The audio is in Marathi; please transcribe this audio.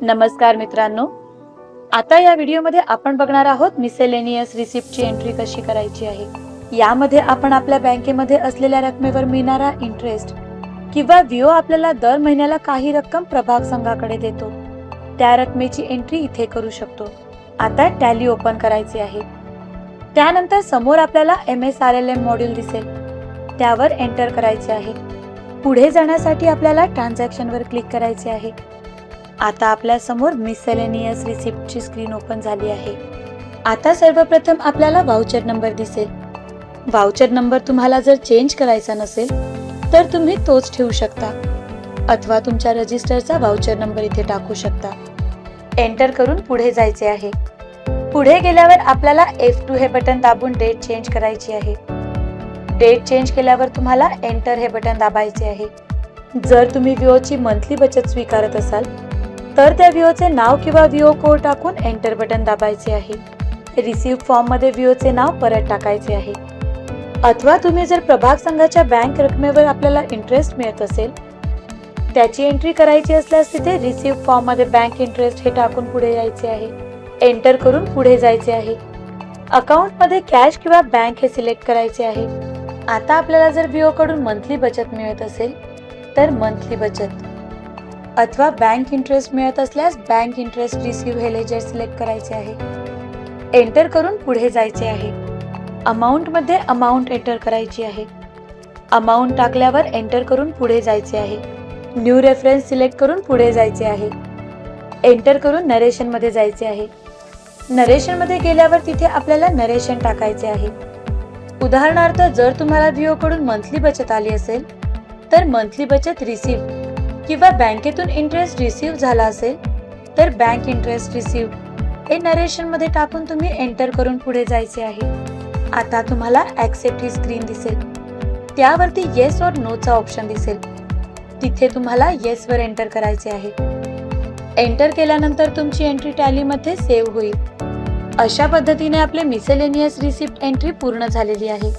नमस्कार मित्रांनो, आता या व्हिडिओमध्ये आपण बघणार आहोत मिसेलेनियस रिसिप्टची एंट्री कशी करायची आहे। यामध्ये आपण आपल्या बँकेमध्ये असलेल्या रकमेवर मिळणारा इंटरेस्ट किंवा व्हीओ आपल्याला दर महिन्याला काही रक्कम प्रभाग संघाकडे देतो, त्या रकमेची एंट्री इथे करू शकतो। आता टॅली ओपन करायची आहे। त्यानंतर समोर आपल्याला MSRLM मॉड्यूल दिसेल, त्यावर एंटर करायचे आहे। पुढे जाण्यासाठी आपल्याला ट्रान्झॅक्शनवर क्लिक करायचे आहे। आता आपल्या समोर मिसेलेनियस रिसिप्टची स्क्रीन ओपन झाली आहे। आता सर्वप्रथम आपल्याला व्हाउचर नंबर दिसेल। व्हाउचर नंबर तुम्हाला जर चेंज करायचा नसेल तर तुम्ही तोच ठेवू शकता अथवा तुमच्या रजिस्टरचा व्हाउचर नंबर इथे टाकू शकता। एंटर करून पुढे जायचे आहे। पुढे गेल्यावर आपल्याला F2 हे बटन दाबून डेट चेंज करायची आहे। डेट चेंज केल्यावर तुम्हाला एंटर हे बटन दाबायचे आहे। जर तुम्ही व्हीओची मंथली बचत स्वीकारत असाल तर त्या व्हीओचे नाव किंवा व्हीओ कोड टाकून एंटर बटन दाबायचे आहे। रिसिव्ह फॉर्म मध्ये व्हीओचे नाव परत टाकायचे आहे। अथवा तुम्ही जर प्रभाग संघाच्या बँक रकमेवर आपल्याला इंटरेस्ट मिळत असेल, त्याची एंट्री करायची असल्यास तिथे रिसिव्ह फॉर्म मध्ये बँक इंटरेस्ट हे टाकून पुढे यायचे आहे। एंटर करून पुढे जायचे आहे। अकाउंट मध्ये कॅश किंवा बँक हे सिलेक्ट करायचे आहे। आता आपल्याला जर व्हीओ कडून मंथली बचत मिळत असेल तर मंथली बचत अथवा बँक इंटरेस्ट मिळत असल्यास बँक इंटरेस्ट रिसीव्ह हे लेजर सिलेक्ट करायचे आहे। एंटर करून पुढे जायचे आहे। अमाउंट मध्ये अमाउंट एंटर करायची आहे। अमाउंट टाकल्यावर एंटर करून पुढे जायचे आहे। न्यू रेफरन्स सिलेक्ट करून पुढे जायचे आहे। एंटर करून नरेशन मध्ये जायचे आहे। नरेशन मध्ये गेल्यावर तिथे आपल्याला नरेशन टाकायचे आहे। उदाहरणार्थ जर तुम्हाला व्हीओ कडून मंथली बचत आली असेल तर मंथली बचत रिसीव्ह किंवा बँकेतून इंटरेस्ट रिसीव्ह झाला असेल तर बँक इंटरेस्ट रिसीव्ह हे नरेशन मध्ये टाकून तुम्ही एंटर करून पुढे जायचे आहे। आता तुम्हाला ऍक्सेप्ट ही स्क्रीन दिसेल, त्यावरती येस और नो चा ऑप्शन दिसेल, तिथे तुम्हाला येस वर एंटर करायचे आहे। एंटर केल्यानंतर तुमची एंट्री टॅली मध्ये सेव्ह होईल। अशा पद्धतीने आपले मिसेलेनियस रिसिप्ट एंट्री पूर्ण झालेली आहे।